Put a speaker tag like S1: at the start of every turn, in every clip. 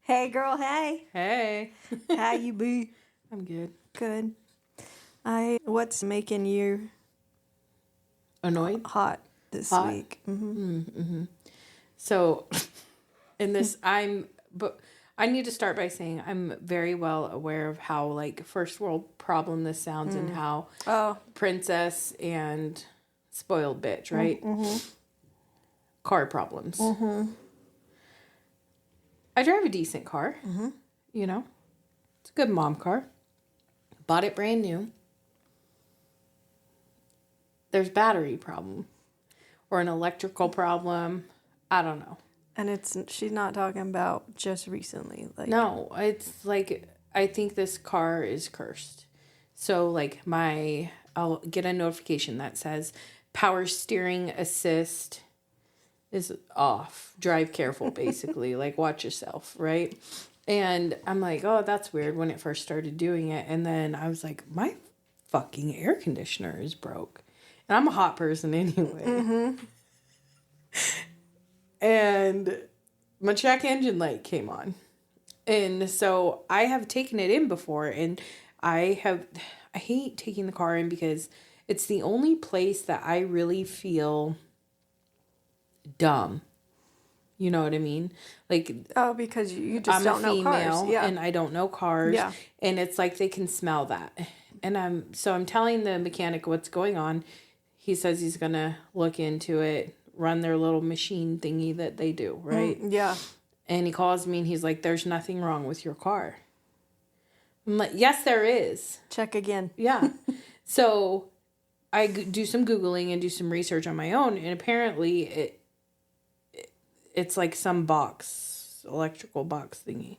S1: Hey, girl, hey.
S2: Hey.
S1: How you be?
S2: I'm good.
S1: Good. What's making you
S2: Annoyed?
S1: hot this
S2: Hot?
S1: week? Mm-hmm.
S2: So, but I need to start by saying I'm very well aware of how, like, first world problem this sounds and how princess and spoiled bitch, right? Mm-hmm. Car problems.
S1: Mm-hmm.
S2: I drive a decent car. Mm-hmm. You know, it's a good mom car. Bought it brand new. There's battery problem or an electrical problem. I don't know.
S1: And she's not talking about just recently.
S2: No, it's like I think this car is cursed. So like I'll get a notification that says power steering assist is off. Drive careful, basically. Like watch yourself, right? And I'm like, oh, that's weird when it first started doing it. And then I was like, my fucking air conditioner is broke. And I'm a hot person anyway. Mm-hmm. And my check engine light came on. And so I have taken it in before, and I hate taking the car in because it's the only place that I really feel dumb. You know what I mean? Like,
S1: because you just don't know cars. Yeah.
S2: And I don't know cars.
S1: Yeah.
S2: And it's like they can smell that. And I'm telling the mechanic what's going on. He says he's going to look into it, run their little machine thingy that they do, right?
S1: Yeah.
S2: And he calls me and he's like, there's nothing wrong with your car. I'm like, yes, there is.
S1: Check again.
S2: Yeah. So I do some Googling and do some research on my own. And apparently it's like some electrical box thingy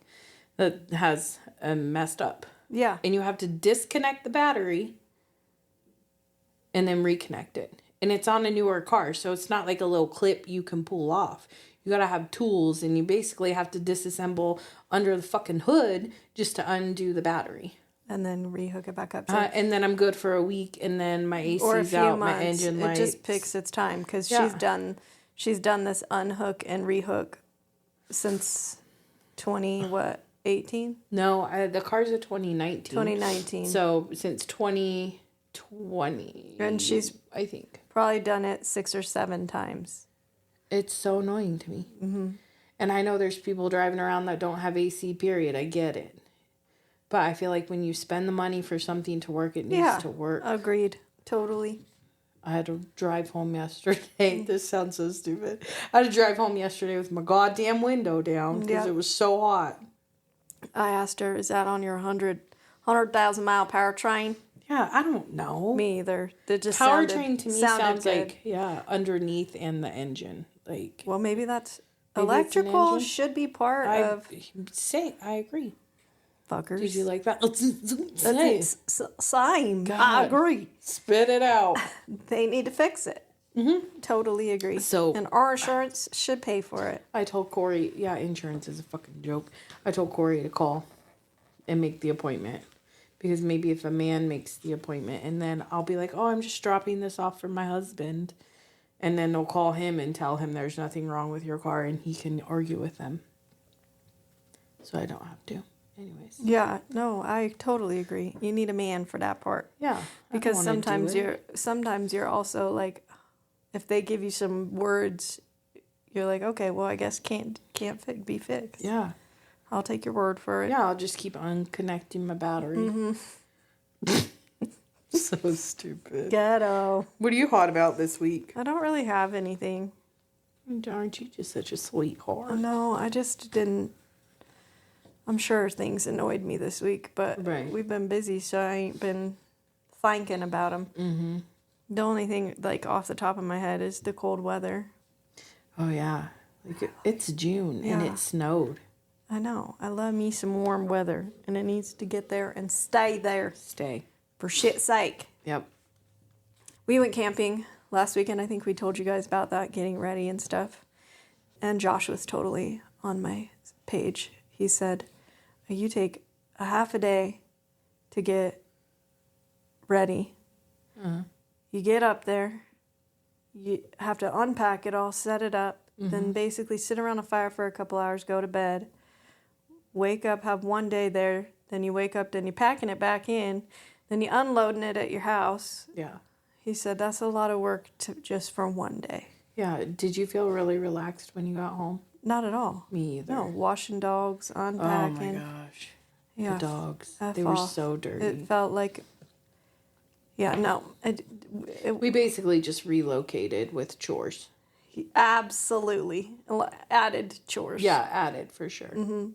S2: that has messed up.
S1: Yeah.
S2: And you have to disconnect the battery and then reconnect it. And it's on a newer car. So it's not like a little clip you can pull off. You gotta have tools, and you basically have to disassemble under the fucking hood just to undo the battery.
S1: And then rehook it back up.
S2: And then I'm good for a week, and then my AC's out,
S1: months,
S2: my engine lights.
S1: It just takes its time because she's done this unhook and rehook since 18?
S2: No, the car's a 2019.
S1: 2019.
S2: So since 2020.
S1: And she's,
S2: I think,
S1: probably done it 6 or 7 times.
S2: It's so annoying to me. Mm-hmm. And I know there's people driving around that don't have AC, period. I get it. But I feel like when you spend the money for something to work, it needs to work.
S1: Agreed. Totally.
S2: I had to drive home yesterday. This sounds so stupid. I had to drive home yesterday with my goddamn window down because it was so hot.
S1: I asked her, is that on your 100,000 mile powertrain?
S2: Yeah, I don't know.
S1: Me either. That just
S2: powertrain to me sounds
S1: good.
S2: like underneath and the engine. Like,
S1: well, maybe that's electrical should be part of.
S2: I agree.
S1: Fuckers.
S2: Did you like that?
S1: Same.
S2: God.
S1: I agree.
S2: Spit it out.
S1: They need to fix it. Mm-hmm. Totally agree. And our insurance should pay for it.
S2: I told Corey, insurance is a fucking joke. I told Corey to call and make the appointment. Because maybe if a man makes the appointment, and then I'll be like, oh, I'm just dropping this off for my husband. And then they'll call him and tell him there's nothing wrong with your car, and he can argue with them. So I don't have to. Anyways.
S1: Yeah, no, I totally agree. You need a man for that part.
S2: Yeah.
S1: Because sometimes you're also like, if they give you some words, you're like, okay, well, I guess can't be fixed.
S2: Yeah.
S1: I'll take your word for it.
S2: Yeah, I'll just keep unconnecting my battery. Mm-hmm. So stupid.
S1: Ghetto.
S2: What are you hot about this week?
S1: I don't really have anything.
S2: Aren't you just such a sweetheart?
S1: No, I just didn't. I'm sure things annoyed me this week, but we've been busy, so I ain't been thinking about them. Mm-hmm. The only thing, like, off the top of my head is the cold weather.
S2: Oh, yeah. Like, it's June, and it snowed.
S1: I know. I love me some warm weather, and it needs to get there and stay there.
S2: Stay.
S1: For shit's sake.
S2: Yep.
S1: We went camping last weekend. I think we told you guys about that, getting ready and stuff. And Josh was totally on my page. He said, you take a half a day to get ready. Uh-huh. You get up there. You have to unpack it all, set it up, then basically sit around a fire for a couple hours, go to bed. wake up, have one day there, then you wake up, then you're packing it back in, then you're unloading it at your house.
S2: Yeah.
S1: He said that's a lot of work just for one day.
S2: Yeah. Did you feel really relaxed when you got home?
S1: Not at all.
S2: Me either.
S1: No, washing dogs, unpacking.
S2: Oh my gosh.
S1: Yeah.
S2: The dogs.
S1: F
S2: They were
S1: off.
S2: so dirty.
S1: It felt like, yeah, no.
S2: We basically just relocated with chores.
S1: Absolutely. Added chores.
S2: Yeah, added for sure.
S1: Mm-hmm.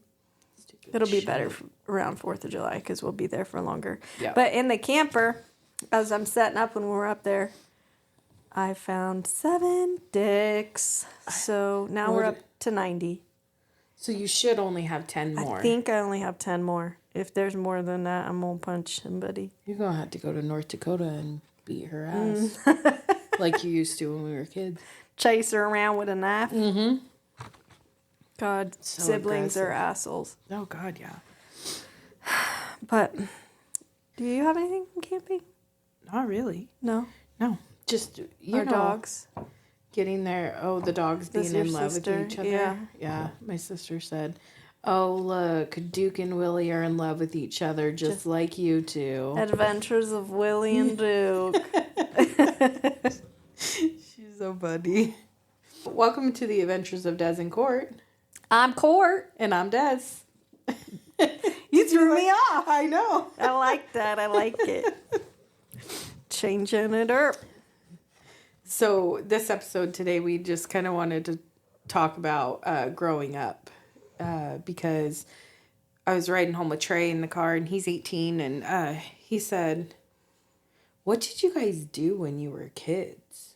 S1: It'll be better around 4th of July because we'll be there for longer.
S2: Yeah.
S1: But in the camper, as I'm setting up when we're up there, I found 7 dicks. So now we're up to 90.
S2: So you should only have 10 more.
S1: I think I only have 10 more. If there's more than that, I'm going to punch somebody.
S2: You're going to have to go to North Dakota and beat her ass. Like you used to when we were kids.
S1: Chase her around with a knife.
S2: Mm-hmm.
S1: God,
S2: So
S1: siblings
S2: aggressive.
S1: are assholes.
S2: Oh, God, yeah.
S1: But do you have anything from camping?
S2: Not really.
S1: No.
S2: No. Just,
S1: Our dogs.
S2: Getting there. Oh, the dogs
S1: This
S2: being in
S1: your
S2: love
S1: sister?
S2: with each other.
S1: Yeah.
S2: Yeah. My sister said, oh, look, Duke and Willie are in love with each other just like you two.
S1: Adventures of Willie and Duke.
S2: She's so funny. Welcome to the Adventures of Des and Cort.
S1: I'm Cort.
S2: And I'm Des.
S1: You threw me off.
S2: I know.
S1: I like that. I like it. Changing it up.
S2: So this episode today, we just kind of wanted to talk about growing up because I was riding home with Trey in the car, and he's 18, and he said, what did you guys do when you were kids?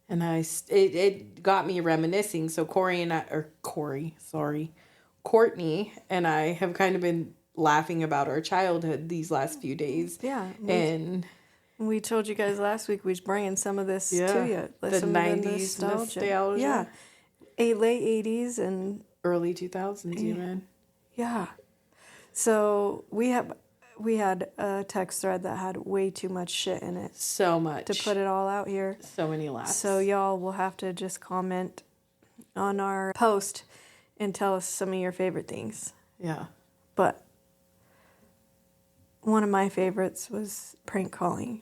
S2: And it got me reminiscing. So Courtney and I have kind of been laughing about our childhood these last few days.
S1: Yeah.
S2: And
S1: we told you guys last week we was bringing some of this to you.
S2: The
S1: Some
S2: 90's
S1: of the
S2: nostalgia.
S1: Yeah. Late 80s and
S2: early 2000s even.
S1: yeah. So we had a text thread that had way too much shit in it
S2: So much.
S1: to put it all out here.
S2: So many laughs.
S1: So y'all will have to just comment on our post and tell us some of your favorite things.
S2: Yeah.
S1: But one of my favorites was prank calling.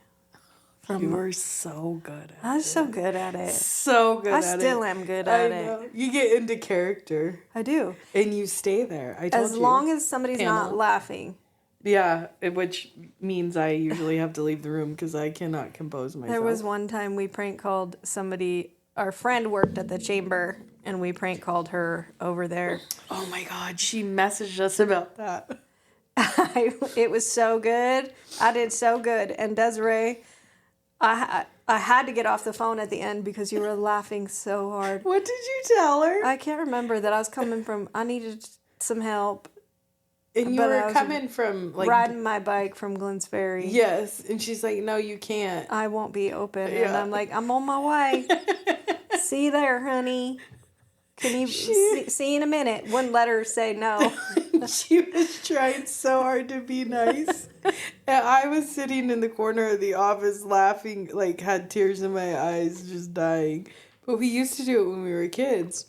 S2: You were so good at it.
S1: I was so good at it.
S2: So good
S1: I
S2: at it.
S1: still am good at
S2: I know.
S1: it.
S2: You get into character.
S1: I do.
S2: And you stay there. I told you.
S1: As long as somebody's not
S2: Pamela.
S1: laughing.
S2: Yeah, which means I usually have to leave the room because I cannot compose myself.
S1: There was one time we prank called somebody. Our friend worked at the chamber, and we prank called her over there.
S2: Oh my God, she messaged us about that.
S1: It was so good. I did so good. And Desiree, I had to get off the phone at the end because you were laughing so hard.
S2: What did you tell her?
S1: I can't remember that I was coming from. I needed some help.
S2: And you
S1: but I
S2: were
S1: was
S2: coming from like
S1: riding my bike from Glens Ferry.
S2: Yes, and she's like, "No, you can't."
S1: I won't be open. And
S2: Yeah.
S1: I'm like, I'm on my way. See you there, honey. Can you see you in a minute? Wouldn't let her say no.
S2: She was trying so hard to be nice. And I was sitting in the corner of the office laughing, like had tears in my eyes, just dying. But we used to do it when we were kids.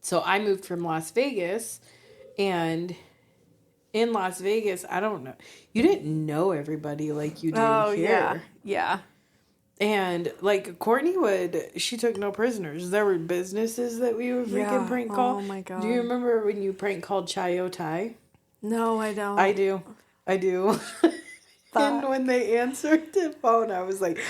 S2: So I moved from Las Vegas, and in Las Vegas, I don't know. You didn't know everybody like you do here.
S1: Yeah.
S2: And like Courtney she took no prisoners. There were businesses that we would freaking prank call.
S1: Oh my God.
S2: Do you remember when you prank called Chayo Tai?
S1: No, I don't.
S2: I do. And when they answered the phone, I was like,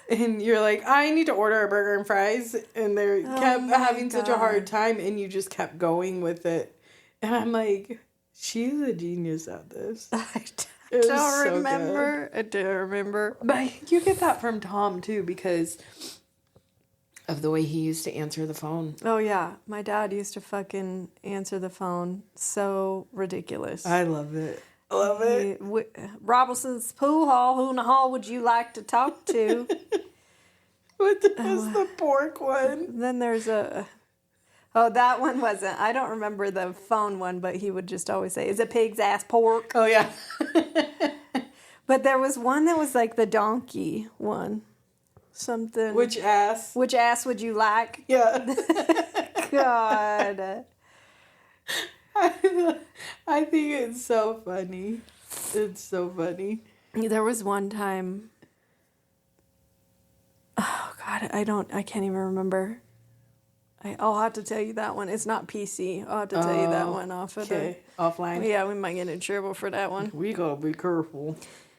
S2: and you're like, I need to order a burger and fries. And they kept having such a hard time, and you just kept going with it. And I'm like, she's a genius at this.
S1: I
S2: It was
S1: don't
S2: so
S1: remember. I do remember.
S2: But you get that from Tom, too, because of the way he used to answer the phone.
S1: Oh, yeah. My dad used to fucking answer the phone. So ridiculous.
S2: I love it. I love it.
S1: Robinson's Pool Hall. Who in the hall would you like to talk to?
S2: What was the pork one?
S1: Then there's Oh, that one wasn't. I don't remember the phone one, but he would just always say, "Is it pig's ass pork?"
S2: Oh, yeah.
S1: But there was one that was like the donkey one. Something.
S2: Which ass?
S1: Which ass would you like?
S2: Yeah.
S1: God.
S2: I think it's so funny. It's so funny.
S1: There was one time. Oh God, I can't even remember. I'll have to tell you that one. It's not PC. I'll have to tell you that one off of the
S2: offline.
S1: Yeah, we might get in trouble for that one.
S2: We gotta be careful.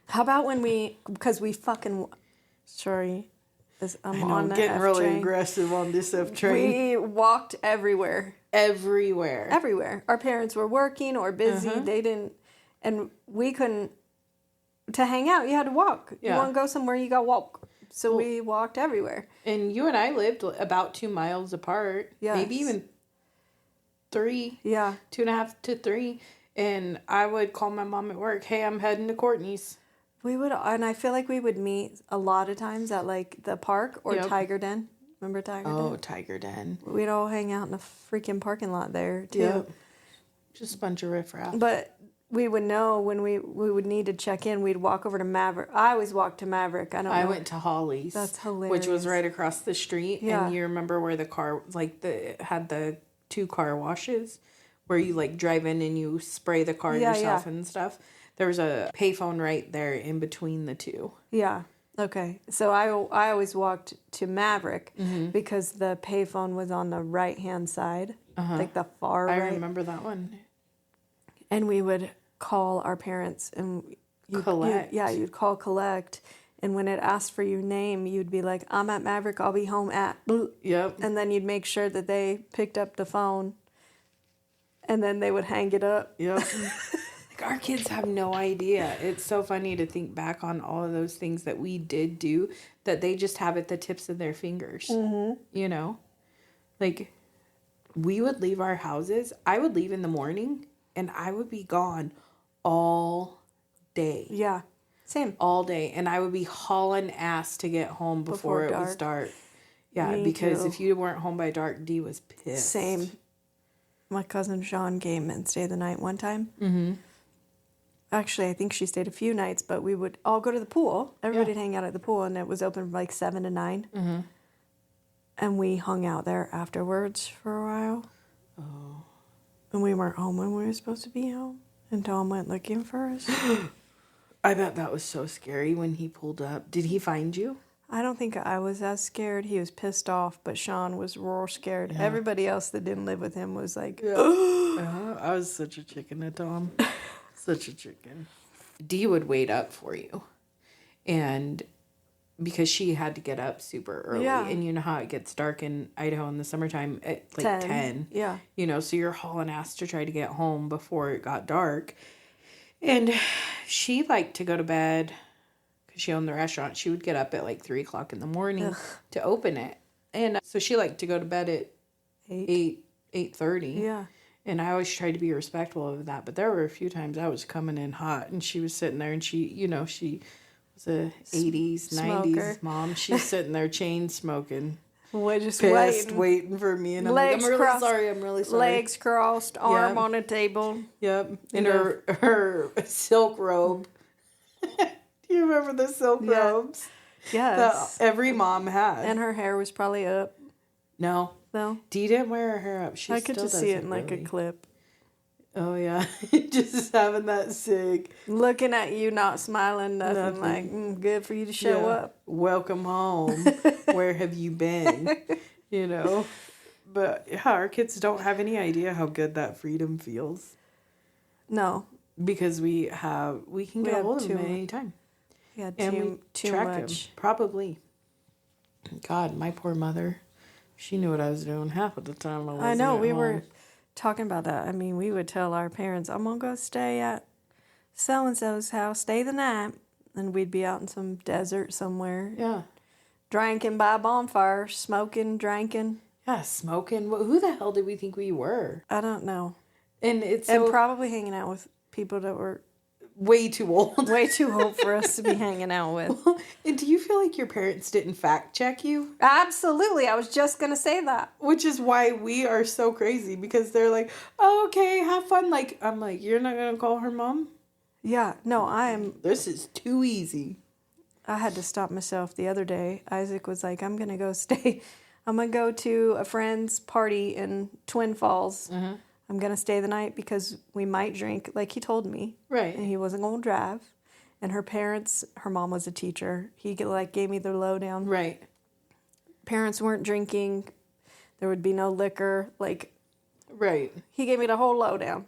S1: How about when because we fucking, sorry, I'm on the
S2: getting
S1: F
S2: really
S1: train.
S2: aggressive on this F train.
S1: We walked everywhere.
S2: Everywhere.
S1: Our parents were working or busy. They didn't, and we couldn't, to hang out, you had to walk.
S2: Yeah.
S1: You want to go somewhere, you got to walk. So we walked everywhere.
S2: And you and I lived about 2 miles apart.
S1: Yes.
S2: Maybe even 3.
S1: Yeah.
S2: 2.5 to 3. And I would call my mom at work, hey, I'm heading to Courtney's.
S1: We would, and I feel like we would meet a lot of times at like the park or Tiger Den. Remember Tiger Den?
S2: Oh, Tiger Den.
S1: We'd all hang out in a freaking parking lot there too.
S2: Yep. Just a bunch of riffraff.
S1: But we would know when we would need to check in, we'd walk over to Maverick. I always walked to Maverick. I
S2: went to Holly's.
S1: That's hilarious.
S2: Which was right across the street.
S1: Yeah.
S2: And you remember where the car, it had the 2 car washes where you like drive in and you spray the car yourself and stuff. There was a payphone right there in between the 2.
S1: Yeah. Okay. So I always walked to Maverick because the payphone was on the right-hand side, like the far right.
S2: I remember that one.
S1: And we would call our parents and
S2: collect.
S1: You'd call collect. And when it asked for your name, you'd be like, I'm at Maverick, I'll be home at...
S2: Yep.
S1: And then you'd make sure that they picked up the phone. And then they would hang it up.
S2: Yep. Our kids have no idea. It's so funny to think back on all of those things that we did do that they just have at the tips of their fingers. Mm-hmm. You know? Like, we would leave our houses. I would leave in the morning, and I would be gone all day.
S1: Yeah. Same.
S2: All day. And I would be hauling ass to get home before it was dark. Yeah,
S1: Me
S2: because
S1: too.
S2: if you weren't home by dark, Dee was pissed.
S1: Same. My cousin Sean came and stayed the night one time. Mm-hmm. Actually, I think she stayed a few nights, but we would all go to the pool. Everybody would hang out at the pool, and it was open from like 7 to 9. Mm-hmm. And we hung out there afterwards for a while. Oh. And we weren't home when we were supposed to be home. And Tom went looking for us.
S2: I bet that was so scary when he pulled up. Did he find you?
S1: I don't think I was as scared. He was pissed off, but Sean was real scared. Yeah. Everybody else that didn't live with him was like,
S2: I was such a chicken at Tom. Such a chicken. Dee would wait up for you. And because she had to get up super early. Yeah. And you know how it gets dark in Idaho in the summertime at like 10.
S1: Yeah.
S2: You know, so you're hauling ass to try to get home before it got dark. And she liked to go to bed because she owned the restaurant. She would get up at like 3 o'clock in the morning to open it. And so she liked to go to bed at 8:30.
S1: Yeah.
S2: And I always tried to be respectful of that. But there were a few times I was coming in hot and she was sitting there and she, you know, she was a 80s,
S1: Smoker.
S2: 90s mom. She's sitting there chain smoking.
S1: We're just
S2: pissed, waiting for me. And I'm like, I'm really sorry.
S1: Legs crossed, arm on a table.
S2: Yep. In her silk robe. Do you remember the silk robes?
S1: Yes.
S2: That every mom had.
S1: And her hair was probably up.
S2: No. Dee didn't wear her hair up.
S1: I could just see it in like a clip.
S2: Oh, yeah. Just having that sig.
S1: Looking at you, not smiling, nothing. Like, good for you to show up.
S2: Welcome home. Where have you been? You know? But, yeah, our kids don't have any idea how good that freedom feels.
S1: No.
S2: Because we can get a hold of them at any time.
S1: Yeah,
S2: too much. Probably. God, my poor mother. She knew what I was doing half of the time.
S1: I know. We were talking about that. I mean, we would tell our parents, I'm going to go stay at so-and-so's house, stay the night. And we'd be out in some desert somewhere.
S2: Yeah.
S1: Drinking by a bonfire, smoking, drinking.
S2: Yeah, smoking. Who the hell did we think we were?
S1: I don't know.
S2: And
S1: probably hanging out with people that were
S2: way too old.
S1: Way too old for us to be hanging out with.
S2: And do you feel like your parents didn't fact check you?
S1: Absolutely. I was just going to say that.
S2: Which is why we are so crazy. Because they're like, oh, okay, have fun. Like, I'm like, you're not going to call her mom?
S1: Yeah. No,
S2: This is too easy.
S1: I had to stop myself the other day. Isaac was like, I'm going to go to a friend's party in Twin Falls. Mm-hmm. I'm going to stay the night because we might drink, like he told me.
S2: Right.
S1: And he wasn't going to drive. And her parents, her mom was a teacher. He like gave me the lowdown.
S2: Right.
S1: Parents weren't drinking. There would be no liquor. Like,
S2: right.
S1: He gave me the whole lowdown.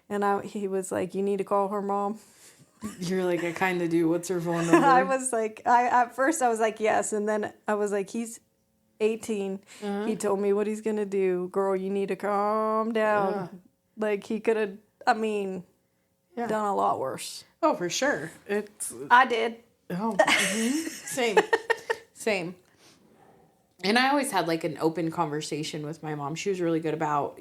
S1: And he was like, you need to call her mom.
S2: You're like, I kind of do. What's her phone number?
S1: I was like, at first I was like, yes. And then I was like, he's 18. He told me what he's going to do. Girl, you need to calm down.
S2: Yeah.
S1: Like, he could have, done a lot worse.
S2: Oh, for sure.
S1: I did.
S2: Oh, same. Same. And I always had like an open conversation with my mom. She was really good about,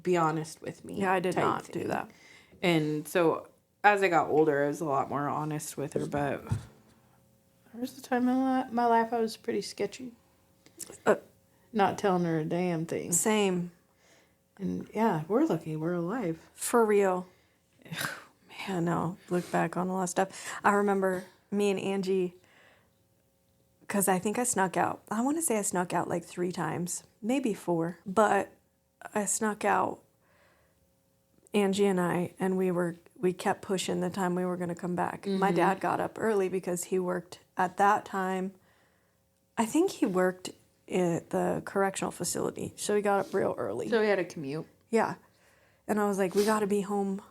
S2: be honest with me.
S1: Yeah, I did not do that.
S2: And so as I got older, I was a lot more honest with her. But there was a time in my life I was pretty sketchy. Not telling her a damn thing.
S1: Same.
S2: And yeah, we're lucky we're alive.
S1: For real. Man, no. Look back on a lot of stuff. I remember me and Angie, because I think I snuck out. I want to say I snuck out like 3 times, maybe 4. But I snuck out, Angie and I, and we kept pushing the time we were going to come back. Mm-hmm. My dad got up early because he worked at that time. I think he worked at the correctional facility, so he got up real early.
S2: So he had a commute.
S1: Yeah. And I was like, we got to be home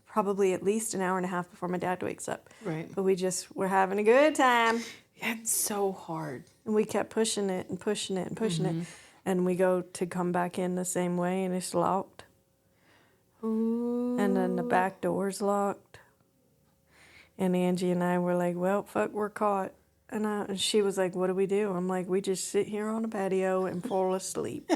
S1: probably at least an hour and a half before my dad wakes up.
S2: Right.
S1: But we're having a good time.
S2: Yeah, it's so hard.
S1: And we kept pushing it and pushing it and pushing it. And we go to come back in the same way, and it's locked. Ooh. And then the back door's locked. And Angie and I were like, well, fuck, we're caught. And she was like, what do we do? I'm like, we just sit here on the patio and fall asleep.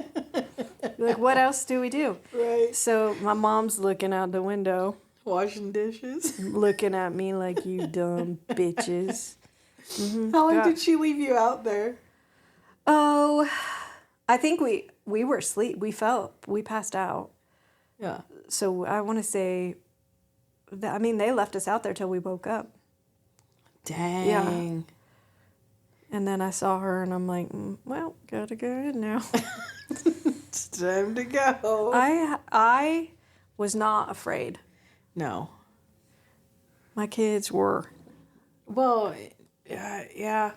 S1: Like, what else do we do?
S2: Right.
S1: So my mom's looking out the window.
S2: Washing dishes.
S1: Looking at me like, you dumb bitches. Mm-hmm.
S2: How long did she leave you out there?
S1: Oh, I think we were asleep. We passed out.
S2: Yeah.
S1: So I want to say, they left us out there till we woke up.
S2: Dang.
S1: Yeah. And then I saw her, and I'm like, well, gotta go in now.
S2: It's time to go.
S1: I was not afraid.
S2: No.
S1: My kids were.
S2: Well, yeah.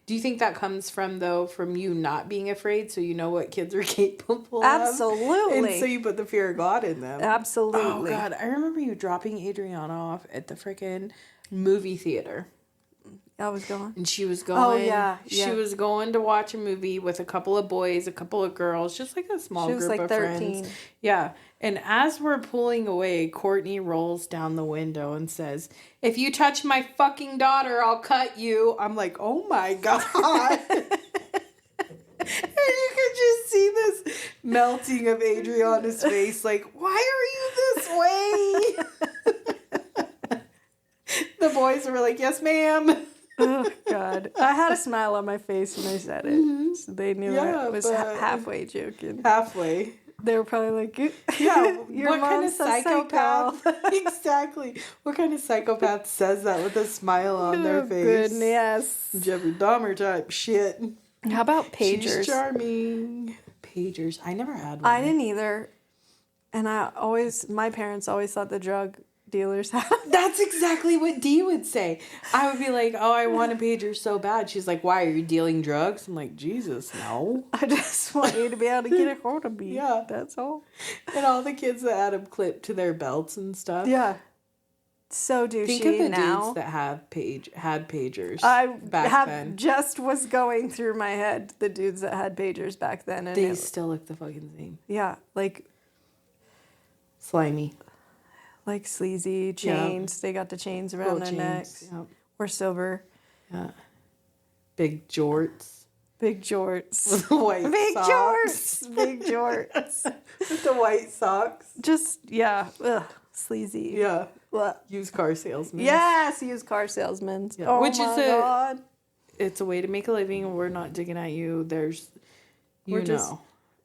S2: Do you think that comes from you not being afraid, so you know what kids are capable of?
S1: Absolutely.
S2: And so you put the fear of God in them.
S1: Absolutely.
S2: Oh, God. I remember you dropping Adriana off at the freaking movie theater.
S1: I was going.
S2: And she was going.
S1: Oh, yeah.
S2: She was going to watch a movie with a couple of boys, a couple of girls, just like a small group of friends. She was like 13. Yeah. And as we're pulling away, Courtney rolls down the window and says, if you touch my fucking daughter, I'll cut you. I'm like, oh my God. And you could just see this melting of Adriana's face. Like, why are you this way? The boys were like, yes, ma'am.
S1: Oh, God. I had a smile on my face when I said it. Mm-hmm. So they knew I was halfway joking.
S2: Halfway.
S1: They were probably like,
S2: yeah,
S1: your
S2: what kind of psychopath?
S1: Psycho.
S2: Exactly. What kind of psychopath says that with a smile on their face?
S1: Goodness.
S2: Jeffrey Dahmer type shit.
S1: How about pagers?
S2: She's charming. Pagers. I never had one.
S1: I didn't either. And my parents always thought the drug dealers had.
S2: That's exactly what Dee would say. I would be like, oh, I want a pager so bad. She's like, why, are you dealing drugs? I'm like, Jesus, no.
S1: I just want you to be able to get a hold of me.
S2: Yeah.
S1: That's all.
S2: And all the kids that had them clipped to their belts and stuff.
S1: Yeah. So douchey.
S2: Think of the
S1: now.
S2: dudes that had pagers
S1: back
S2: then.
S1: Just was going through my head the dudes that had pagers back then. And
S2: they still look the fucking same.
S1: Yeah. Like.
S2: Slimy.
S1: Like sleazy chains. Yeah. They got the chains around their necks. Yep. Or silver.
S2: Yeah. Big jorts.
S1: Big jorts.
S2: With the white socks.
S1: Big jorts.
S2: With the white socks.
S1: Just, yeah. Ugh. Sleazy.
S2: Yeah.
S1: Ugh.
S2: Used car salesmen.
S1: Yes, used car salesmen.
S2: Yeah.
S1: Oh,
S2: which is
S1: God.
S2: It's a way to make a living. We're not digging at you.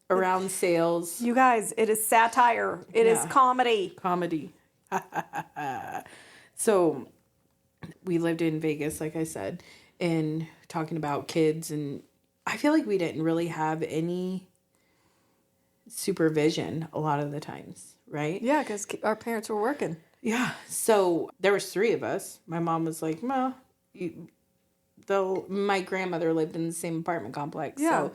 S2: Around sales.
S1: You guys, it is satire. It is comedy.
S2: Comedy. So we lived in Vegas, like I said, and talking about kids, and I feel like we didn't really have any supervision a lot of the times, right?
S1: Yeah, because our parents were working.
S2: Yeah. So there was 3 of us. My mom was like, "Ma, my grandmother lived in the same apartment complex."
S1: Yeah.
S2: So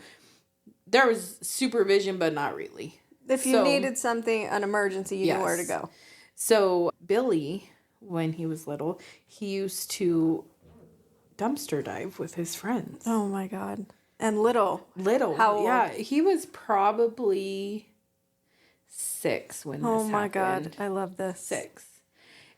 S2: there was supervision, but not really.
S1: If you needed something, an emergency, you knew where to go.
S2: So Billy, when he was little, he used to dumpster dive with his friends.
S1: Oh my God. And little.
S2: How old? Yeah, he was probably 6 when this happened.
S1: Oh my God, I love this.
S2: 6.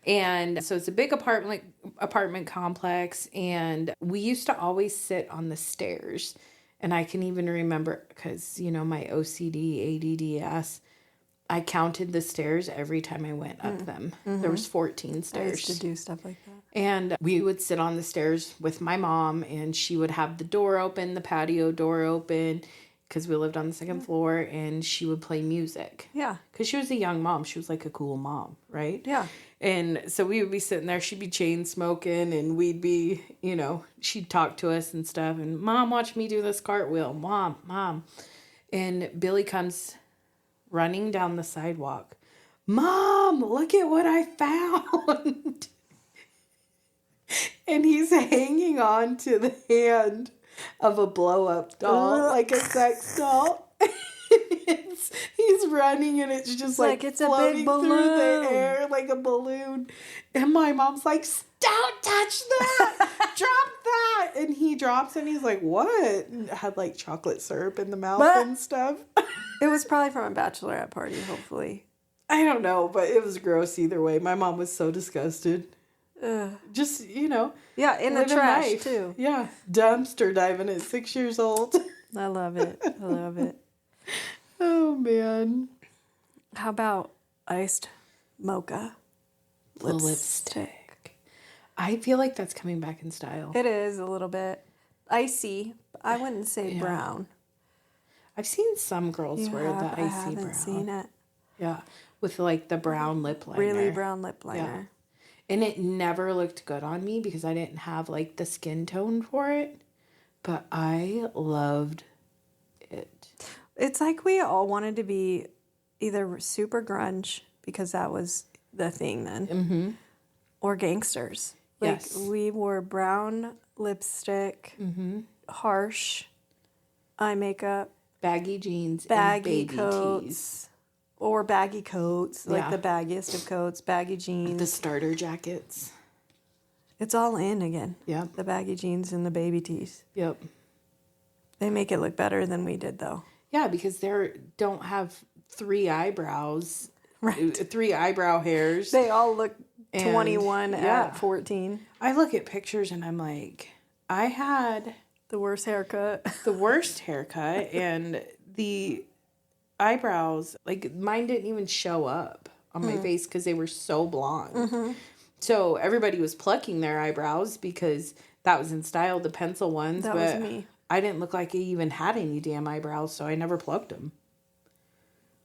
S2: And so it's a big apartment complex, and we used to always sit on the stairs. And I can even remember, because, you know, my OCD, ADD ass, I counted the stairs every time I went up them. Mm-hmm. There was 14 stairs.
S1: I used to do stuff like that.
S2: And we would sit on the stairs with my mom, and she would have the door open, the patio door open, because we lived on the 2nd floor, and she would play music.
S1: Yeah.
S2: Because she was a young mom. She was like a cool mom, right?
S1: Yeah.
S2: And so we would be sitting there. She'd be chain smoking, and we'd be, you know, she'd talk to us and stuff. And, Mom, watch me do this cartwheel. Mom. And Billy comes running down the sidewalk. Mom, look at what I found. And he's hanging on to the hand of a blow-up doll, like a sex doll. He's running, and it's just like
S1: it's
S2: floating
S1: a big balloon
S2: through the air like a balloon. And my mom's like, "Don't touch that! Drop that!" And he drops it, and he's like, "What?" And it had like chocolate syrup in the mouth and stuff.
S1: It was probably from a bachelorette party, hopefully.
S2: I don't know, but it was gross either way. My mom was so disgusted. Just, you know.
S1: Yeah, in the trash, too.
S2: Yeah, dumpster diving at 6 years old.
S1: I love it.
S2: Oh, man.
S1: How about iced mocha lipstick?
S2: I feel like that's coming back in style.
S1: It is a little bit icy. I wouldn't say brown.
S2: I've seen some girls wear the icy brown. I haven't
S1: seen it.
S2: Yeah, with like the brown lip liner.
S1: Really brown lip liner.
S2: Yeah. And it never looked good on me because I didn't have like the skin tone for it. But I loved it. It's
S1: like we all wanted to be either super grunge, because that was the thing then, or gangsters. Like, we wore brown lipstick, harsh eye makeup,
S2: baggy jeans,
S1: baggy
S2: and baby
S1: coats,
S2: tees.
S1: Or baggy coats, like the baggiest of coats, baggy jeans.
S2: The starter jackets.
S1: It's all in again.
S2: Yep.
S1: The baggy jeans and the baby tees.
S2: Yep.
S1: They make it look better than we did, though.
S2: Yeah, because they don't have 3 eyebrows.
S1: Right.
S2: 3 eyebrow hairs.
S1: They all look 21 at 14.
S2: I look at pictures and I'm like, I had
S1: the worst haircut. And the eyebrows, like mine didn't even show up on my face because they were so blonde. So everybody was plucking their eyebrows because that was in style, the pencil ones. That was me.
S2: I didn't look like I even had any damn eyebrows, so I never plucked them.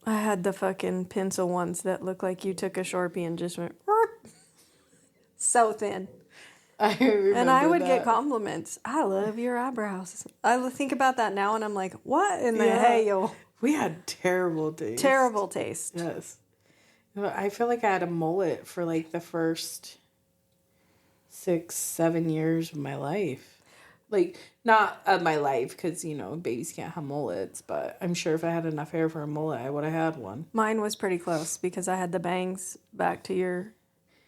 S1: I had the fucking pencil ones that looked like you took a Sharpie and just went so thin.
S2: I remember
S1: and I would get compliments. I love your eyebrows. I think about that now and I'm like, what in the hell?
S2: We had terrible taste.
S1: Terrible taste.
S2: Yes. I feel like I had a mullet for like the first 6-7 years of my life. Like, not of my life, because, you know, babies can't have mullets, but I'm sure if I had enough hair for a mullet, I would have had one.
S1: Mine was pretty close, because I had the bangs back to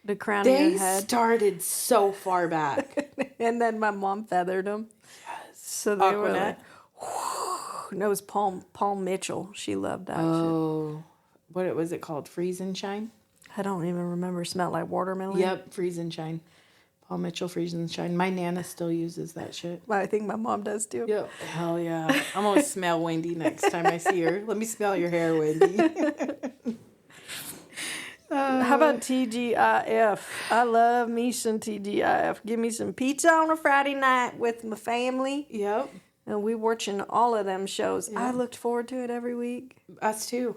S1: the crown of your head.
S2: They started so far back.
S1: And then my mom feathered them.
S2: Yes.
S1: So they were like, no, it was Paul Mitchell. She loved that shit.
S2: Oh, what was it called? Freeze and Shine?
S1: I don't even remember. Smelled like watermelon.
S2: Yep, Freeze and Shine. Paul Mitchell, Freeze and Shine. My Nana still uses that shit.
S1: Well, I think my mom does too.
S2: Yep. Hell yeah. I'm going to smell Wendy next time I see her. Let me smell your hair, Wendy.
S1: How about TGIF? I love me some TGIF. Give me some pizza on a Friday night with my family.
S2: Yep.
S1: And we watching all of them shows.
S2: Yep.
S1: I looked forward to it every week.
S2: Us too.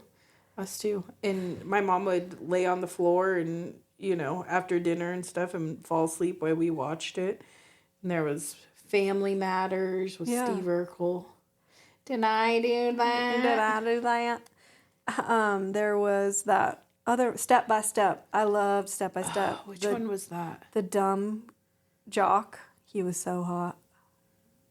S2: And my mom would lay on the floor and, you know, after dinner and stuff and fall asleep while we watched it. And there was Family Matters with Steve Urkel. Did I do that?
S1: There was that other Step by Step. I loved Step by Step.
S2: Which one was that?
S1: The dumb jock. He was so hot.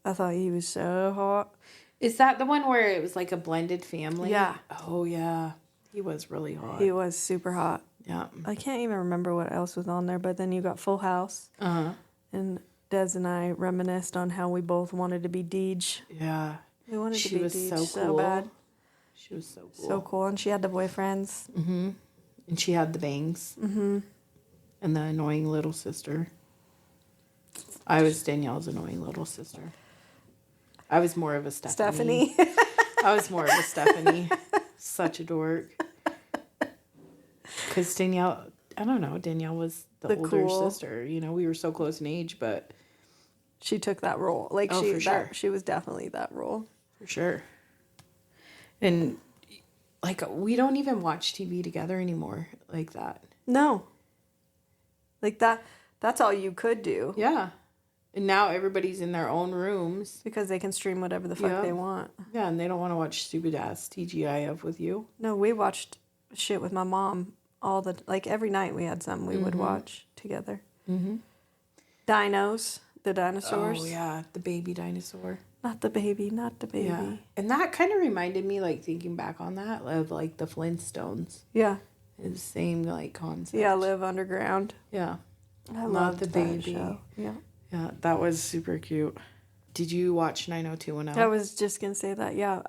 S1: I thought he was so hot.
S2: Is that the one where it was like a blended family?
S1: Yeah.
S2: Oh, yeah. He was really hot.
S1: He was super hot.
S2: Yeah.
S1: I can't even remember what else was on there, but then you got Full House.
S2: Uh-huh.
S1: And Des and I reminisced on how we both wanted to be Deej.
S2: Yeah.
S1: We wanted to be Deej
S2: so
S1: so
S2: cool.
S1: bad.
S2: She was so cool.
S1: So cool. And she had the boyfriends.
S2: Mm-hmm. And she had the bangs.
S1: Mm-hmm.
S2: And the annoying little sister. I was Danielle's annoying little sister. I was more of a Stephanie. I was more of a Stephanie. Such a dork. Because Danielle, I don't know, Danielle was the older
S1: cool
S2: sister. You know, we were so close in age, but...
S1: She took that role. Like,
S2: for sure.
S1: She was definitely that role.
S2: For sure. And, like, we don't even watch TV together anymore like that.
S1: No. Like, that's all you could do.
S2: Yeah. And now everybody's in their own rooms.
S1: Because they can stream whatever the fuck they want.
S2: Yeah, and they don't want to watch stupid-ass TGIF with you.
S1: No, we watched shit with my mom every night we had something we would watch together. Mm-hmm. Dinos, the dinosaurs.
S2: Oh, yeah, the baby dinosaur.
S1: Not the baby.
S2: Yeah. And that kind of reminded me, like, thinking back on that, of, like, the Flintstones.
S1: Yeah.
S2: It's the same, like, concept.
S1: Yeah, live underground.
S2: Yeah.
S1: I love the
S2: baby.
S1: show. Yeah.
S2: Yeah, that was super cute. Did you watch 90210?
S1: I was just going to say that, yeah.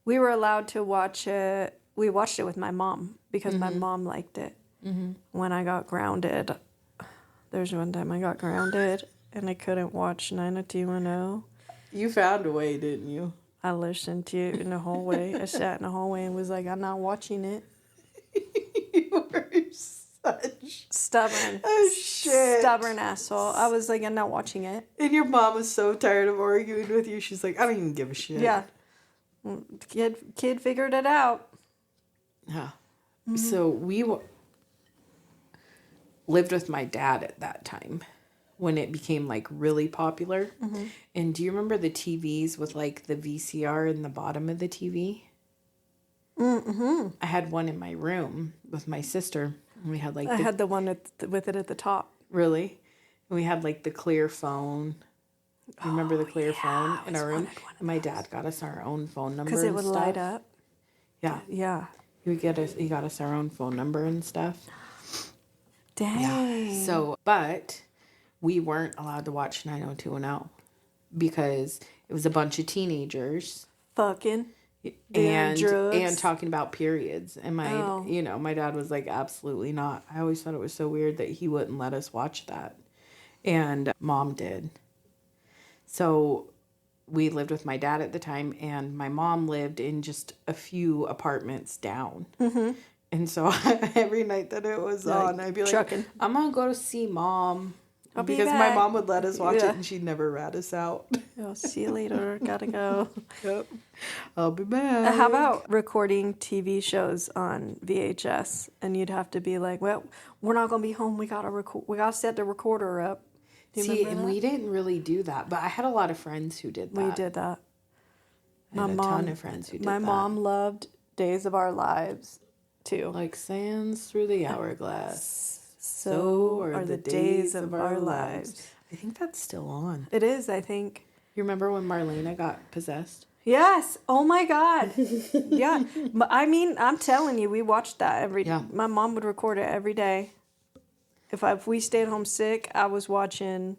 S1: We were allowed to watch it. We watched it with my mom because my mom liked it. Mm-hmm. When I got grounded, there's one time I got grounded and I couldn't watch 90210.
S2: You found a way, didn't you?
S1: I listened to it in the hallway. I sat in the hallway and was like, I'm not watching it.
S2: You were such
S1: stubborn.
S2: Oh, shit.
S1: Stubborn asshole. I was like, I'm not watching it.
S2: And your mom was so tired of arguing with you. She's like, I don't even give a shit.
S1: Yeah. Kid figured it out.
S2: Yeah. Mm-hmm. So we lived with my dad at that time when it became, like, really popular. Mm-hmm. And do you remember the TVs with, like, the VCR in the bottom of the TV? Mm-hmm. I had one in my room with my sister. And we had, like...
S1: I had the one with it at the top.
S2: Really? And we had, like, the clear phone. You remember the clear phone in our room? And my dad got us our own phone number.
S1: Because it would light up.
S2: Yeah.
S1: Yeah.
S2: He got us our own phone number and stuff.
S1: Dang.
S2: Yeah. So, but we weren't allowed to watch 90210 because it was a bunch of teenagers.
S1: Fucking.
S2: And talking about periods. And my dad was like, absolutely not. I always thought it was so weird that he wouldn't let us watch that. And Mom did. So we lived with my dad at the time, and my mom lived in just a few apartments down. Mm-hmm. And so every night that it was on, I'd be like, trucking. I'm going to go to see Mom. Because my mom would let us watch it, and she'd never rat us out.
S1: Oh, see you later. Gotta go.
S2: Yep. I'll be back.
S1: How about recording TV shows on VHS? And you'd have to be like, well, we're not going to be home. We got to set the recorder up.
S2: See, and we didn't really do that, but I had a lot of friends who did that.
S1: We did that.
S2: I had a ton of friends who did that.
S1: My mom loved Days of Our Lives, too.
S2: Like sands through the hourglass.
S1: So are the days of our lives.
S2: I think that's still on.
S1: It is, I think.
S2: You remember when Marlena got possessed?
S1: Yes. Oh, my God. Yeah. I mean, I'm telling you, we watched that every day. My mom would record it every day. If we stayed home sick, I was watching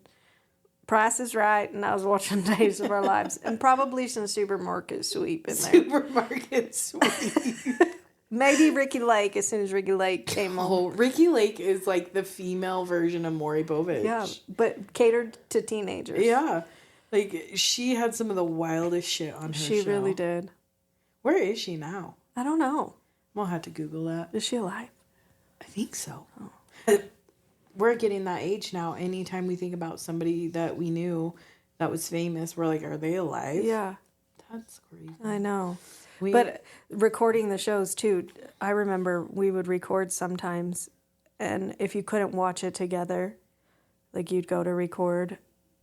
S1: Price is Right, and I was watching Days of Our Lives. And probably some Supermarket Sweep in there.
S2: Supermarket Sweep.
S1: Maybe Ricky Lake, as soon as Ricky Lake came on.
S2: Oh, Ricky Lake is like the female version of Maury Povich.
S1: Yeah, but catered to teenagers.
S2: Yeah. Like, she had some of the wildest shit on her show.
S1: She really did.
S2: Where is she now?
S1: I don't know.
S2: We'll have to Google that.
S1: Is she alive?
S2: I think so. Oh. We're getting that age now. Anytime we think about somebody that we knew that was famous, we're like, are they alive?
S1: Yeah.
S2: That's crazy.
S1: I know. But recording the shows, too, I remember we would record sometimes, and if you couldn't watch it together, like, you'd go to record,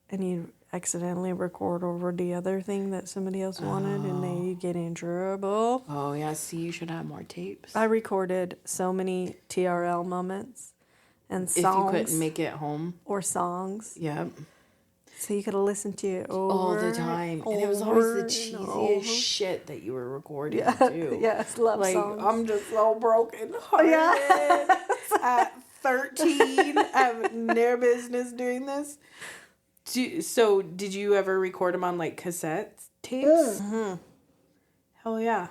S1: and accidentally record over the other thing that somebody else wanted, and they get in trouble.
S2: Oh, yeah. See, you should have more tapes.
S1: I recorded so many TRL moments and songs.
S2: If you couldn't make it home.
S1: Or songs.
S2: Yep.
S1: So you could listen to it over
S2: all the time. And it was always the cheesiest shit that you were recording, too.
S1: Yes, love songs.
S2: I'm just so broken hearted at 13. I have no business doing this. So, did you ever record them on, like, cassette tapes?
S1: Mm-hmm.
S2: Hell yeah.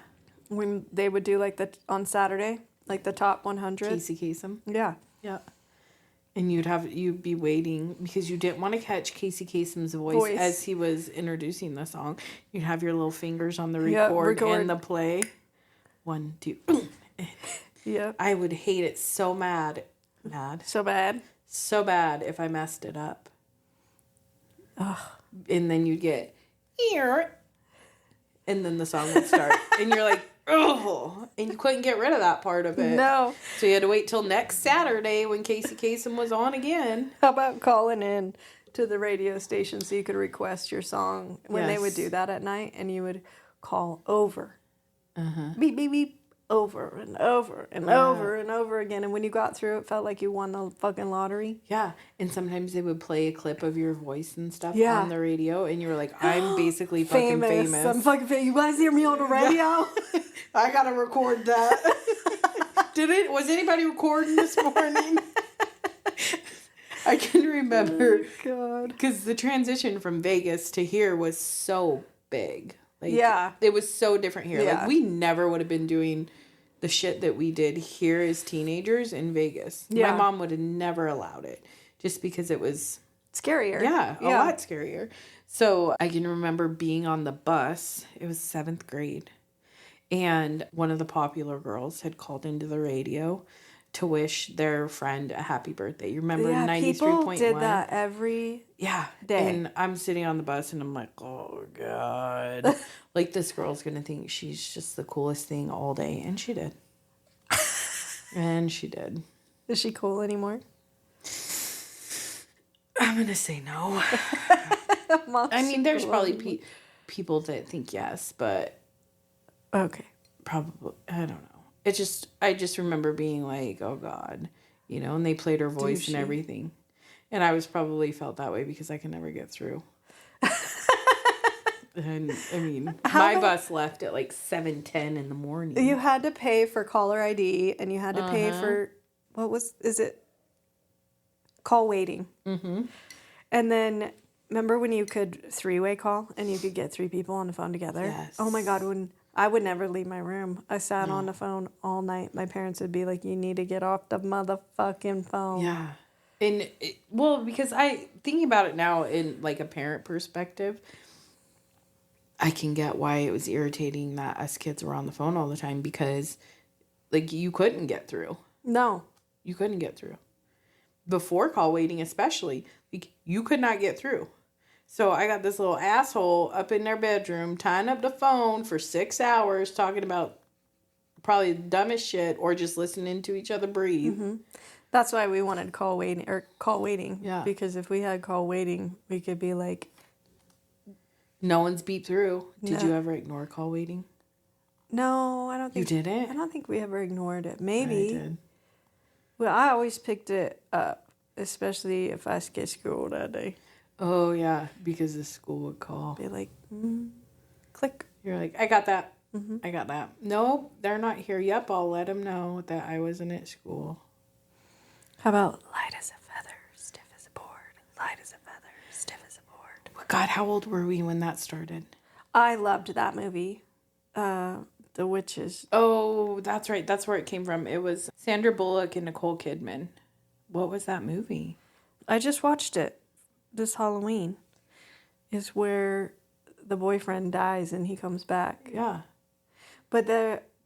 S1: When they would do, like, on Saturday, like, the top 100.
S2: Casey Kasem.
S1: Yeah.
S2: Yeah. And you'd be waiting because you didn't want to catch Casey Kasem's voice as he was introducing the song. You'd have your little fingers on the record and the play. 1, 2.
S1: Yep.
S2: I would hate it so mad.
S1: So bad.
S2: So bad if I messed it up.
S1: Ugh.
S2: And then you'd get here. And then the song would start. And you're like, oh, and you couldn't get rid of that part of it.
S1: No.
S2: So you had to wait till next Saturday when Casey Kasem was on again.
S1: How about calling in to the radio station so you could request your song when they would do that at night, and you would call over. Beep, beep, beep. Over and over and over and over again. And when you got through, it felt like you won the fucking lottery.
S2: Yeah. And sometimes they would play a clip of your voice and stuff on the radio. And you were like, I'm basically fucking famous.
S1: I'm fucking famous. You guys hear me on the radio?
S2: I got to record that. Was anybody recording this morning? I can remember.
S1: Oh, God.
S2: Because the transition from Vegas to here was so big. Like,
S1: yeah.
S2: It was so different here.
S1: Yeah.
S2: Like, we never would have been doing the shit that we did here as teenagers in Vegas.
S1: Yeah.
S2: My mom would have never allowed it just because it was...
S1: scarier.
S2: Yeah, a lot scarier. So I can remember being on the bus. It was 7th grade. And one of the popular girls had called into the radio to wish their friend a happy birthday. You remember 93.1?
S1: People did that every day.
S2: And I'm sitting on the bus and I'm like, oh, God. Like, this girl's going to think she's just the coolest thing all day. And she did. And she did.
S1: Is she cool anymore?
S2: I'm going to say no. I mean, there's probably people that think yes, but...
S1: Okay.
S2: Probably, I don't know. I just remember being like, oh God, you know, and they played her voice and everything. And I was probably felt that way because I can never get through. And I mean, my bus left at like 7:10 in the morning.
S1: You had to pay for caller ID and you had to pay for, call waiting. Mm-hmm. And then, remember when you could 3-way call and you could get 3 people on the phone together?
S2: Yes.
S1: Oh my God, I would never leave my room. I sat on the phone all night. My parents would be like, you need to get off the motherfucking phone.
S2: Yeah. And, because thinking about it now in like a parent perspective, I can get why it was irritating that us kids were on the phone all the time because like you couldn't get through.
S1: No.
S2: You couldn't get through. Before call waiting especially, like you could not get through. So I got this little asshole up in their bedroom tying up the phone for 6 hours talking about probably the dumbest shit or just listening to each other breathe.
S1: Mm-hmm. That's why we wanted call waiting.
S2: Yeah.
S1: Because if we had call waiting, we could be like...
S2: No one's beeped through. Did you ever ignore call waiting?
S1: No, I don't think...
S2: You didn't?
S1: I don't think we ever ignored it. Maybe.
S2: I did.
S1: Well, I always picked it up, especially if I skipped school that day.
S2: Oh, yeah, because the school would call.
S1: Be like, click.
S2: You're like, I got that. Mm-hmm. I got that. No, they're not here. Yep, I'll let them know that I wasn't at school.
S1: How about light as a feather, stiff as a board? Light as a feather, stiff as a board.
S2: Well, God, how old were we when that started?
S1: I loved that movie, The Witches.
S2: Oh, that's right. That's where it came from. It was Sandra Bullock and Nicole Kidman. What was that movie?
S1: I just watched it. This Halloween is where the boyfriend dies and he comes back.
S2: Yeah.
S1: But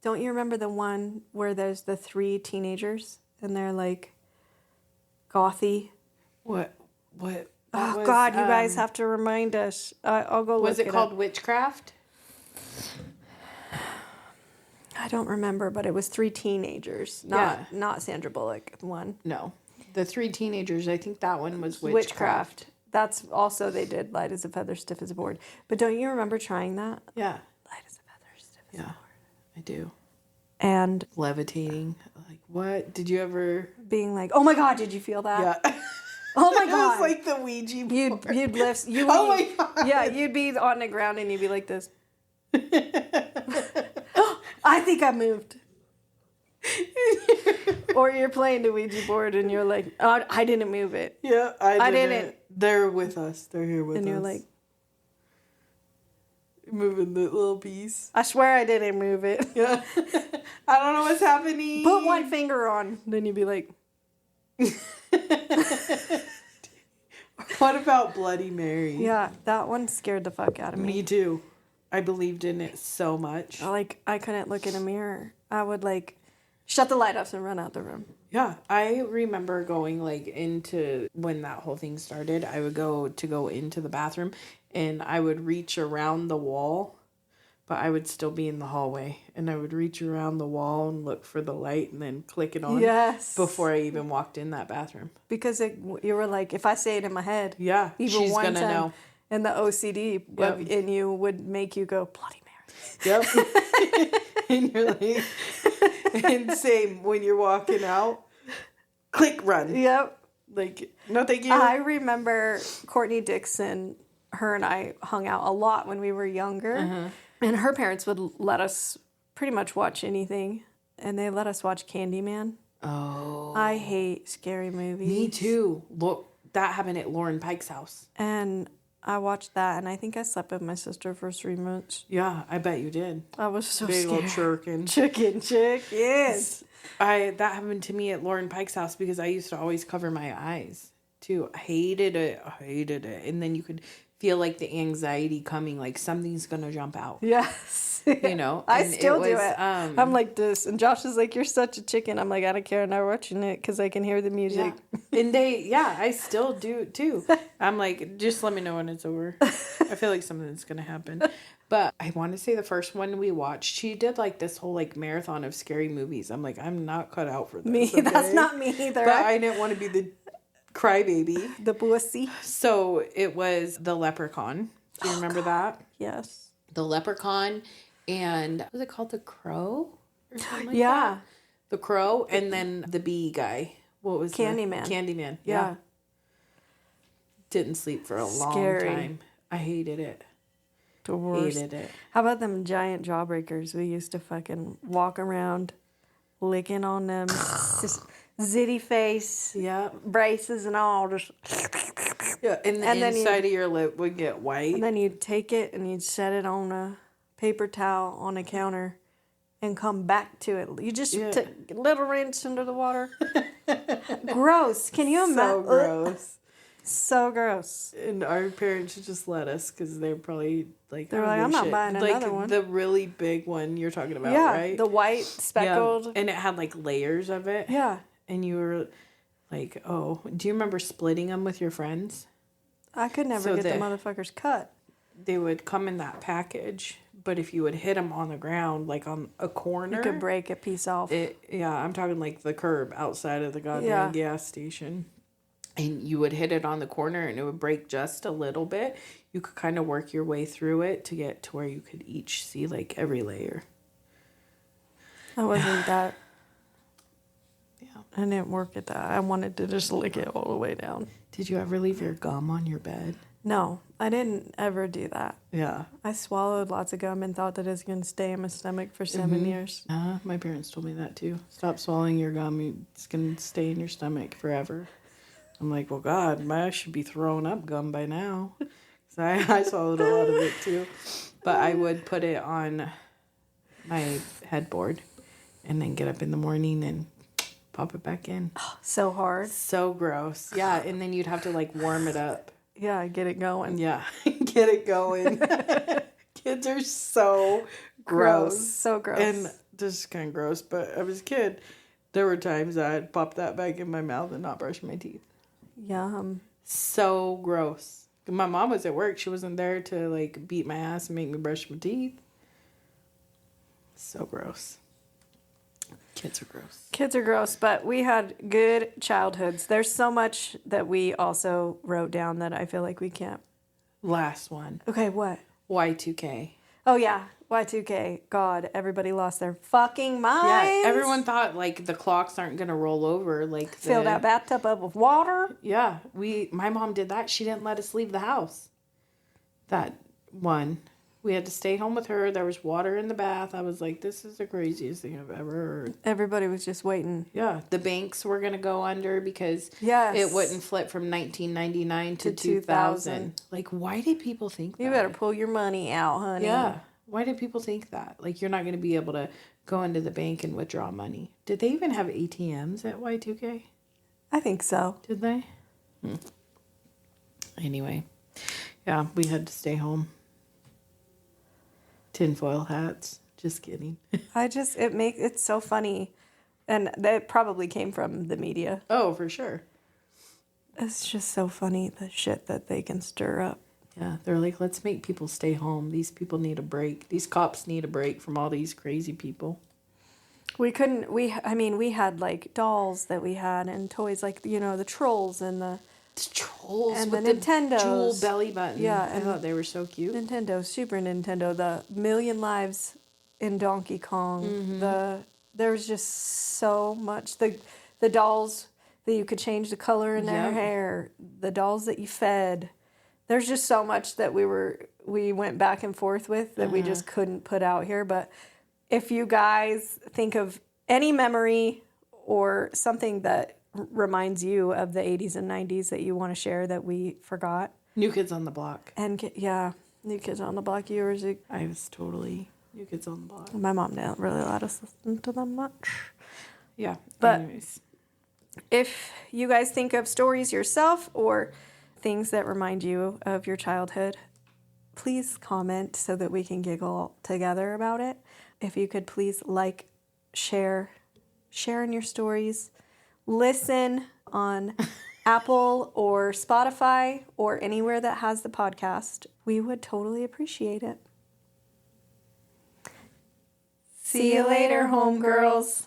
S1: don't you remember the one where there's the 3 teenagers and they're like gothy?
S2: What?
S1: Oh, God, you guys have to remind us. I'll go look
S2: Was it called Witchcraft?
S1: I don't remember, but it was 3 teenagers. Not Sandra Bullock one.
S2: No. The 3 teenagers, I think that one was Witchcraft.
S1: That's also, they did light as a feather, stiff as a board. But don't you remember trying that?
S2: Yeah.
S1: Light as a feather, stiff as a board.
S2: I do.
S1: And
S2: levitating. Like, what? Did you ever?
S1: being like, oh my God, did you feel that?
S2: Yeah.
S1: Oh my
S2: It
S1: God.
S2: was like the Ouija board.
S1: You'd lift.
S2: Oh my God.
S1: Yeah, you'd be on the ground and you'd be like this. I think I moved. Or you're playing the Ouija board and you're like, oh, I didn't move it.
S2: Yeah, I didn't. They're with us. They're here with us.
S1: And you're like,
S2: moving the little piece.
S1: I swear I didn't move it.
S2: Yeah. I don't know what's happening.
S1: Put one finger on. Then you'd be like,
S2: what about Bloody Mary?
S1: yeah, that one scared the fuck out of me.
S2: Me too. I believed in it so much.
S1: I couldn't look in a mirror. I would shut the light off and run out the room.
S2: Yeah, I remember going into when that whole thing started. I would go into the bathroom and I would reach around the wall, but I would still be in the hallway and I would reach around the wall and look for the light and then click it on.
S1: Yes.
S2: Before I even walked in that bathroom.
S1: Because you were like, if I say it in my head,
S2: yeah,
S1: even
S2: she's
S1: one
S2: gonna
S1: time,
S2: know.
S1: And the OCD in you would make you go, Bloody Mary.
S2: Yep. And you're like, and same when you're walking out, click, run.
S1: Yep.
S2: Like, no, thank you.
S1: I remember Courtney Dixon, her and I hung out a lot when we were younger.
S2: Uh-huh.
S1: And her parents would let us pretty much watch anything. And they let us watch Candyman.
S2: Oh.
S1: I hate scary movies.
S2: Me too. Look, that happened at Lauren Pike's house.
S1: And I watched that, and I think I slept with my sister for 3 months.
S2: Yeah, I bet you did.
S1: I was so
S2: Big
S1: scared.
S2: old chicken.
S1: Yes.
S2: That happened to me at Lauren Pike's house because I used to always cover my eyes too. I hated it. And then you could feel like the anxiety coming, like something's gonna jump out.
S1: Yes.
S2: You know,
S1: I
S2: and
S1: still
S2: it
S1: do
S2: was,
S1: it. I'm like this, and Josh is like, "You're such a chicken." I'm like, "I don't care. I'm not watching it because I can hear the music."
S2: Yeah. And I still do too. I'm like, just let me know when it's over. I feel like something's gonna happen. But I want to say the first one we watched, she did like this whole like marathon of scary movies. I'm like, I'm not cut out for this.
S1: Me,
S2: okay?
S1: that's not me either.
S2: But I didn't want to be the crybaby.
S1: The pussy.
S2: So it was the Leprechaun. Do you remember that?
S1: Yes.
S2: The Leprechaun, and was it called the Crow or something like
S1: Yeah.
S2: that? The Crow, and then the bee guy. What was
S1: Candyman.
S2: Candyman.
S1: Yeah.
S2: Didn't sleep for a
S1: Scary.
S2: long time. I hated it.
S1: The worst.
S2: Hated it.
S1: How about them giant jawbreakers? We used to fucking walk around licking on them. Just zitty face.
S2: Yeah.
S1: Braces and all. Just.
S2: Yeah. And the inside of your lip would get white.
S1: And then you'd take it and you'd set it on a paper towel on a counter and come back to it. You just took a little rinse under the water. Gross. Can you imagine?
S2: So gross.
S1: So gross.
S2: And our parents should just let us because they're probably like,
S1: They're like, I'm not buying another one.
S2: The really big one you're talking about,
S1: Yeah,
S2: right?
S1: the white speckled.
S2: Yeah. And it had like layers of it.
S1: Yeah.
S2: And you were like, oh, do you remember splitting them with your friends?
S1: I could never get the motherfuckers cut.
S2: They would come in that package, but if you would hit them on the ground, like on a corner,
S1: You could break a piece off.
S2: I'm talking like the curb outside of the goddamn gas station. And you would hit it on the corner and it would break just a little bit. You could kind of work your way through it to get to where you could each see like every layer.
S1: I wasn't that.
S2: Yeah.
S1: I didn't work at that. I wanted to just lick it all the way down.
S2: Did you ever leave your gum on your bed?
S1: No, I didn't ever do that.
S2: Yeah.
S1: I swallowed lots of gum and thought that it was going to stay in my stomach for 7 years.
S2: My parents told me that too. Stop swallowing your gum. It's going to stay in your stomach forever. I'm like, well, God, I should be throwing up gum by now. So I swallowed a lot of it too. But I would put it on my headboard and then get up in the morning and pop it back in.
S1: So hard.
S2: So gross. Yeah, and then you'd have to like warm it up.
S1: Yeah, get it going.
S2: Yeah, get it going. Kids are so gross.
S1: So gross.
S2: And this is kind of gross, but I was a kid. There were times I'd pop that back in my mouth and not brush my teeth.
S1: Yum.
S2: So gross. My mom was at work. She wasn't there to like beat my ass and make me brush my teeth. So gross. Kids are gross.
S1: Kids are gross, but we had good childhoods. There's so much that we also wrote down that I feel like we can't.
S2: Last one.
S1: Okay, what?
S2: Y2K.
S1: Oh, yeah. Y2K. God, everybody lost their fucking minds.
S2: Yeah, everyone thought, like, the clocks aren't going to roll over. Like,
S1: Fill that bathtub up with water.
S2: Yeah, my mom did that. She didn't let us leave the house. That one. We had to stay home with her. There was water in the bath. I was like, this is the craziest thing I've ever heard.
S1: Everybody was just waiting.
S2: Yeah, the banks were going to go under because
S1: yes.
S2: it wouldn't flip from 1999 to 2000. Like, why did people think that?
S1: You better pull your money out, honey.
S2: Yeah. Why did people think that? Like, you're not going to be able to go into the bank and withdraw money. Did they even have ATMs at Y2K?
S1: I think so.
S2: Did they? Anyway. Yeah, we had to stay home. Tinfoil hats. Just kidding.
S1: It's so funny. And that probably came from the media.
S2: Oh, for sure.
S1: It's just so funny, the shit that they can stir up.
S2: Yeah, they're like, let's make people stay home. These people need a break. These cops need a break from all these crazy people.
S1: We had like dolls that we had and toys like, the trolls and the
S2: trolls
S1: and
S2: with
S1: the Nintendos.
S2: Jewel belly button.
S1: Yeah,
S2: I thought they were so cute.
S1: Nintendo, Super Nintendo, the Million Lives in Donkey Kong.
S2: Mm-hmm.
S1: There was just so much. The dolls that you could change the color in their hair. The dolls that you fed. There's just so much that we went back and forth with that we just couldn't put out here. But if you guys think of any memory or something that reminds you of the 80s and 90s that you want to share that we forgot.
S2: New Kids on the Block.
S1: And New Kids on the Block.
S2: I was totally New Kids on the Block.
S1: My mom didn't really let us listen to them much.
S2: Yeah.
S1: But
S2: anyways.
S1: If you guys think of stories yourself or things that remind you of your childhood, please comment so that we can giggle together about it. If you could please share in your stories. Listen on Apple or Spotify or anywhere that has the podcast. We would totally appreciate it. See you later, homegirls.